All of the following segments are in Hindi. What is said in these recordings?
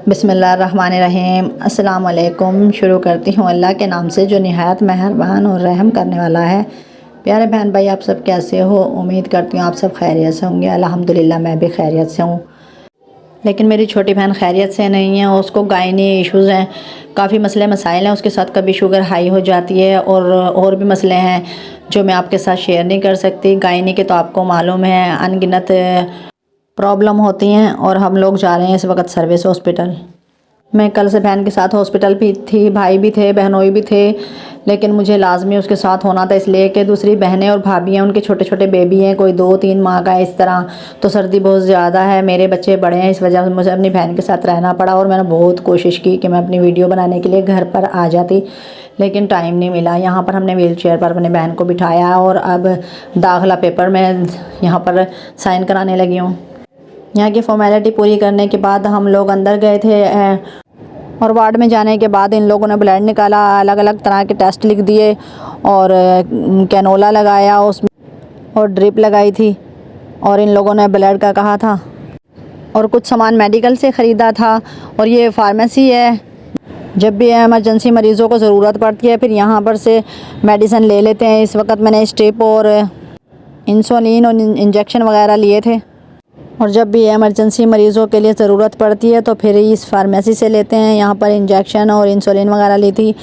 बिस्मिल्लाहिर्रहमानिर्रहीम। अस्सलाम वालेकुम। शुरू करती हूँ अल्लाह के नाम से जो निहायत मेहरबान और रहम करने वाला है। प्यारे बहन भाई, आप सब कैसे हो? उम्मीद करती हूँ आप सब खैरियत से होंगे। अल्हम्दुलिल्लाह मैं भी खैरियत से हूँ। लेकिन मेरी छोटी बहन खैरियत से नहीं है, उसको गायनी इश्यूज़ हैं, काफ़ी मसले मसाइल हैं उसके साथ। कभी शुगर हाई हो जाती है और भी मसले हैं जो मैं आपके साथ शेयर नहीं कर सकती। गायनी के तो आपको मालूम है अनगिनत प्रॉब्लम होती हैं और हम लोग जा रहे हैं इस वक्त सर्विस हॉस्पिटल। मैं कल से बहन के साथ हॉस्पिटल भी थी, भाई भी थे, बहनोई भी थे, लेकिन मुझे लाजमी उसके साथ होना था इसलिए कि दूसरी बहनें और भाभी हैं, उनके छोटे छोटे बेबी हैं, कोई 2-3 माह का है इस तरह। तो सर्दी बहुत ज़्यादा है, मेरे बच्चे बड़े हैं, इस वजह से मुझे अपनी बहन के साथ रहना पड़ा। और मैंने बहुत कोशिश की कि मैं अपनी वीडियो बनाने के लिए घर पर आ जाती, लेकिन टाइम नहीं मिला। यहाँ पर हमने व्हील चेयर पर अपने बहन को बिठाया और अब दाखिला पेपर में यहाँ पर साइन कराने लगी हूँ। यहाँ की फॉर्मेलिटी पूरी करने के बाद हम लोग अंदर गए थे और वार्ड में जाने के बाद इन लोगों ने ब्लड निकाला, अलग अलग तरह के टेस्ट लिख दिए और कैनोला लगाया उसमें और ड्रिप लगाई थी और इन लोगों ने ब्लड का कहा था और कुछ सामान मेडिकल से ख़रीदा था। और ये फार्मेसी है, जब भी एमरजेंसी मरीज़ों को ज़रूरत पड़ती है फिर यहाँ पर से मेडिसिन ले लेते हैं। इस वक्त मैंने स्ट्रिप और इंसुलिन और इंजेक्शन वगैरह लिए थे और जब भी इमरजेंसी मरीज़ों के लिए ज़रूरत पड़ती है तो फिर इस फार्मेसी से लेते हैं। यहाँ पर इंजेक्शन और इंसुलिन वगैरह ली थी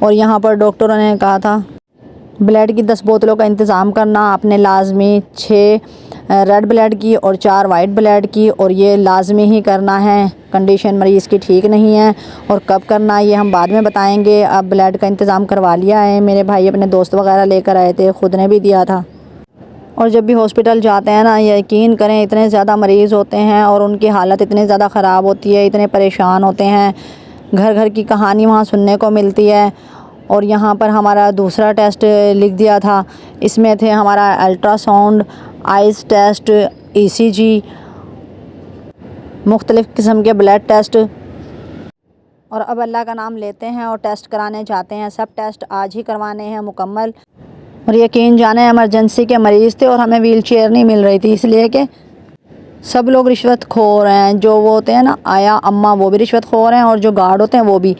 और यहाँ पर डॉक्टरों ने कहा था ब्लड की 10 बोतलों का इंतज़ाम करना आपने लाजमी, 6 रेड ब्लड की और 4 वाइट ब्लड की, और ये लाजमी ही करना है। कंडीशन मरीज़ की ठीक नहीं है और कब करना ये हम बाद में बताएंगे। अब ब्लड का इंतज़ाम करवा लिया है, मेरे भाई अपने दोस्त वगैरह लेकर आए थे, ख़ुद ने भी दिया था। और जब भी हॉस्पिटल जाते हैं ना, यकीन करें इतने ज़्यादा मरीज़ होते हैं और उनकी हालत इतनी ज़्यादा ख़राब होती है, इतने परेशान होते हैं, घर घर की कहानी वहाँ सुनने को मिलती है। और यहाँ पर हमारा दूसरा टेस्ट लिख दिया था, इसमें थे हमारा अल्ट्रासाउंड, आइज़ टेस्ट, ECG, मुख्तलिफ़ किस्म के ब्लड टेस्ट। और अब अल्लाह का नाम लेते हैं और टेस्ट कराने जाते हैं। सब टेस्ट आज ही करवाने हैं मुकम्मल। और यकीन जाने इमरजेंसी के मरीज़ थे और हमें व्हील चेयर नहीं मिल रही थी, इसलिए कि सब लोग रिश्वत खोर हैं। जो वो होते हैं ना आया अम्मा, वो भी रिश्वत खोर हैं और जो गार्ड होते हैं वो भी।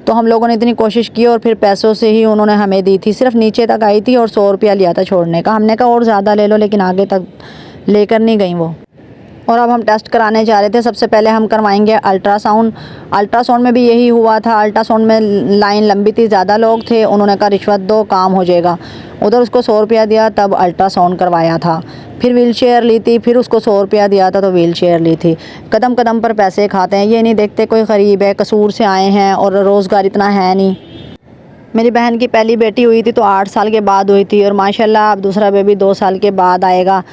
तो हम लोगों ने इतनी कोशिश की और फिर पैसों से ही उन्होंने हमें दी थी। सिर्फ नीचे तक आई थी और 100 रुपया लिया था छोड़ने का। हमने कहा और ज़्यादा ले लो, लेकिन आगे तक लेकर नहीं गई वो। और अब हम टेस्ट कराने जा रहे थे। सबसे पहले हम करवाएंगे अल्ट्रासाउंड। अल्ट्रासाउंड में भी यही हुआ था, अल्ट्रासाउंड में लाइन लंबी थी, ज़्यादा लोग थे, उन्होंने कहा रिश्वत दो काम हो जाएगा। उधर उसको 100 रुपया दिया तब अल्ट्रासाउंड करवाया था। फिर व्हील चेयर ली थी, फिर उसको 100 रुपया दिया था तो व्हील चेयर ली थी। कदम कदम पर पैसे खाते हैं, ये नहीं देखते कोई गरीब है, कसूर से आए हैं और रोज़गार इतना है नहीं। मेरी बहन की पहली बेटी हुई थी तो 8 साल के बाद हुई थी और माशाल्लाह अब दूसरा बेबी 2 साल के बाद आएगा।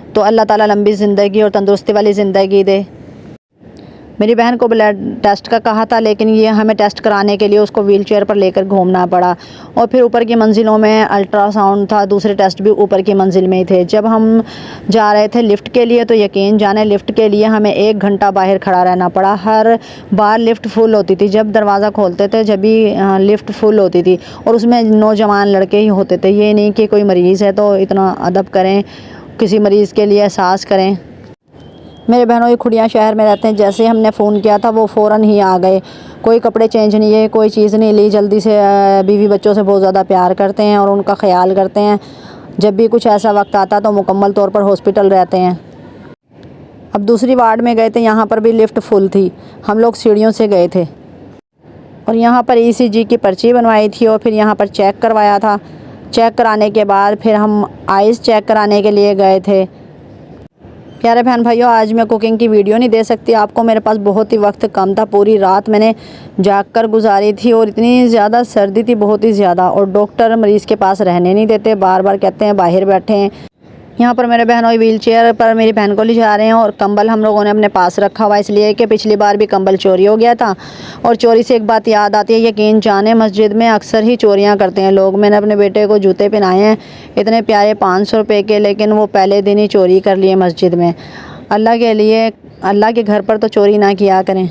तो अल्लाह ताला लंबी ज़िंदगी और तंदुरुस्ती वाली ज़िंदगी दे। मेरी बहन को ब्लड टेस्ट का कहा था, लेकिन ये हमें टेस्ट कराने के लिए उसको व्हील चेयर पर लेकर घूमना पड़ा। और फिर ऊपर की मंजिलों में अल्ट्रासाउंड था, दूसरे टेस्ट भी ऊपर की मंजिल में ही थे। जब हम जा रहे थे लिफ़्ट के लिए तो यकीन जाने लिफ़्ट के लिए हमें 1 घंटा बाहर खड़ा रहना पड़ा। हर बार लिफ़्ट फुल होती थी, जब दरवाज़ा खोलते थे जब भी लिफ़्ट फुल होती थी और उसमें नौजवान लड़के ही होते थे। ये नहीं कि कोई मरीज़ है तो इतना अदब करें, किसी मरीज़ के लिए एहसास करें। मेरे बहनों ये खुड़िया शहर में रहते हैं, जैसे हमने फ़ोन किया था वो फ़ौरन ही आ गए। कोई कपड़े चेंज नहीं है, कोई चीज़ नहीं ली, जल्दी से बीवी बच्चों से बहुत ज़्यादा प्यार करते हैं और उनका ख्याल करते हैं। जब भी कुछ ऐसा वक्त आता तो मुकम्मल तौर पर हॉस्पिटल रहते हैं। अब दूसरी वार्ड में गए थे, यहाँ पर भी लिफ्ट फुल थी, हम लोग सीढ़ियों से गए थे। और यहाँ पर ECG की पर्ची बनवाई थी और फिर यहाँ पर चेक करवाया था। चेक कराने के बाद फिर हम आइज़ चेक कराने के लिए गए थे। प्यारे बहन भाइयों, आज मैं कुकिंग की वीडियो नहीं दे सकती आपको, मेरे पास बहुत ही वक्त कम था। पूरी रात मैंने जाग कर गुजारी थी और इतनी ज़्यादा सर्दी थी, बहुत ही ज़्यादा। और डॉक्टर मरीज़ के पास रहने नहीं देते, बार बार कहते हैं बाहर बैठे हैं। यहाँ पर मेरे बहनों व्हील चेयर पर मेरी बहन को ले जा रहे हैं और कंबल हम लोगों ने अपने पास रखा हुआ, इसलिए कि पिछली बार भी कंबल चोरी हो गया था। और चोरी से एक बात याद आती है, यकीन जाने मस्जिद में अक्सर ही चोरियाँ करते हैं लोग। मैंने अपने बेटे को जूते पहनाए हैं इतने प्यारे 500 रुपये के, लेकिन वो पहले दिन ही चोरी कर लिए मस्जिद में। अल्लाह के लिए, अल्लाह के घर पर तो चोरी ना किया करें।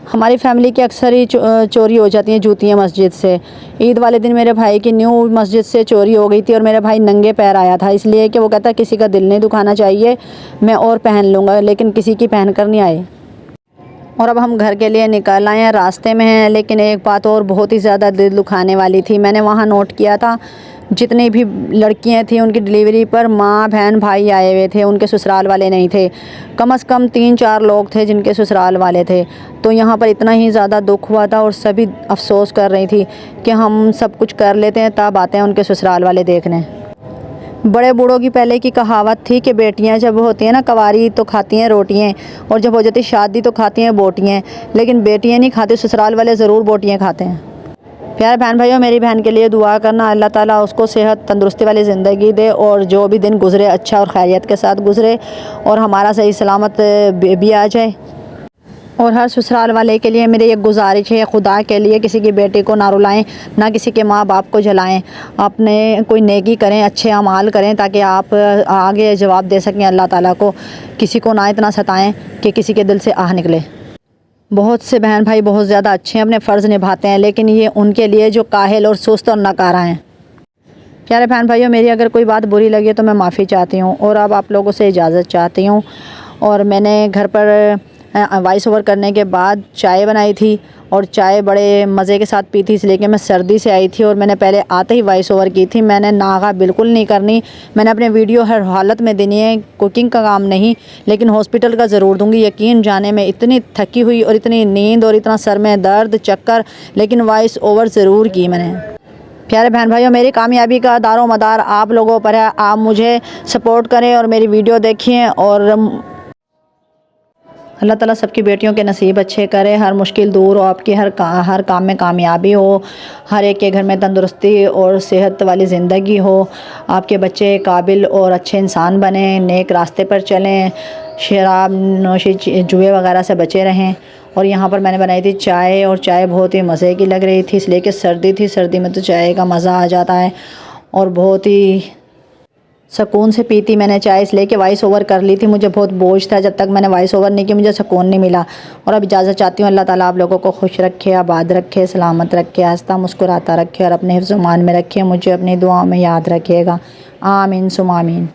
हमारी फैमिली की अक्सर ही चोरी हो जाती हैं जूतियाँ मस्जिद से। ईद वाले दिन मेरे भाई की न्यू मस्जिद से चोरी हो गई थी और मेरा भाई नंगे पैर आया था, इसलिए कि वो कहता किसी का दिल नहीं दुखाना चाहिए, मैं और पहन लूँगा, लेकिन किसी की पहन कर नहीं आए। और अब हम घर के लिए निकल आए हैं, रास्ते में हैं। लेकिन एक बात और बहुत ही ज़्यादा दिल दुखाने वाली थी, मैंने वहाँ नोट किया था, जितनी भी लड़कियां थी उनकी डिलीवरी पर माँ बहन भाई आए हुए थे, उनके ससुराल वाले नहीं थे। कम से कम 3-4 लोग थे जिनके ससुराल वाले थे। तो यहाँ पर इतना ही ज़्यादा दुख हुआ था और सभी अफसोस कर रही थी कि हम सब कुछ कर लेते हैं तब आते हैं उनके ससुराल वाले देखने। बड़े बूढ़ों की पहले की कहावत थी कि बेटियां जब होती हैं ना कवारी तो खाती हैं रोटियां, और जब हो जाती शादी तो खाती हैं बोटियां। लेकिन बेटियां नहीं खाती, ससुराल वाले ज़रूर बोटियां खाते हैं। प्यारे बहन भाइयों, मेरी बहन के लिए दुआ करना, अल्लाह ताला उसको सेहत तंदुरुस्ती वाली ज़िंदगी दे और जो भी दिन गुज़रे अच्छा और खैरियत के साथ गुज़रे और हमारा सही सलामत बेबी आ जाए। और हर ससुराल वाले के लिए मेरी एक गुजारिश है, खुदा के लिए किसी की बेटी को ना रुलाएं, ना किसी के माँ बाप को जलाएं। अपने कोई नेकी करें, अच्छे अमाल करें ताकि आप आगे जवाब दे सकें अल्लाह ताला को। किसी को ना इतना सताएं कि किसी के दिल से आह निकले। बहुत से बहन भाई बहुत ज़्यादा अच्छे हैं, अपने फ़र्ज़ निभाते हैं, लेकिन ये उनके लिए जो काहिल और सुस्त और नकारा हैं। प्यारे बहन भाइयों, मेरी अगर कोई बात बुरी लगी तो मैं माफ़ी चाहती हूँ और अब आप लोगों से इजाज़त चाहती हूँ। और मैंने घर पर वॉइस ओवर करने के बाद चाय बनाई थी और चाय बड़े मज़े के साथ पी थी, इसलिए कि मैं सर्दी से आई थी और मैंने पहले आते ही वॉइस ओवर की थी। मैंने नागा बिल्कुल नहीं करनी, मैंने अपने वीडियो हर हालत में देनी है, कुकिंग का काम नहीं, लेकिन हॉस्पिटल का ज़रूर दूंगी। यकीन जाने में इतनी थकी हुई और इतनी नींद और इतना सर में दर्द चक्कर, लेकिन वॉइस ओवर ज़रूर की मैंने। प्यारे बहन भाइयों, मेरी कामयाबी का दारो मदार आप लोगों पर है। आप मुझे सपोर्ट करें और मेरी वीडियो देखिए और अल्लाह ताला सबकी बेटियों के नसीब अच्छे करे, हर मुश्किल दूर हो, आपकी हर काम में कामयाबी हो, हर एक के घर में तंदुरुस्ती और सेहत वाली ज़िंदगी हो, आपके बच्चे काबिल और अच्छे इंसान बने, नेक रास्ते पर चलें, शराब नोशी जुए वगैरह से बचे रहें। और यहाँ पर मैंने बनाई थी चाय और चाय बहुत ही मज़े की लग रही थी, इसलिए कि सर्दी थी, सर्दी में तो चाय का मज़ा आ जाता है और बहुत ही सुकून से पी थी मैंने चाय, इसलिए कि वॉइस ओवर कर ली थी। मुझे बहुत बोझ था, जब तक मैंने वॉइस ओवर नहीं की मुझे सुकून नहीं मिला। और अब इजाज़त चाहती हूँ, अल्लाह ताला आप लोगों को खुश रखे, आबाद रखे, सलामत रखे, हंसता मुस्कुराता रखे और अपने हिफ्ज़-ओ-मान में रखे। मुझे अपनी दुआओं में याद रखिएगा। आमीन सुम आमीन।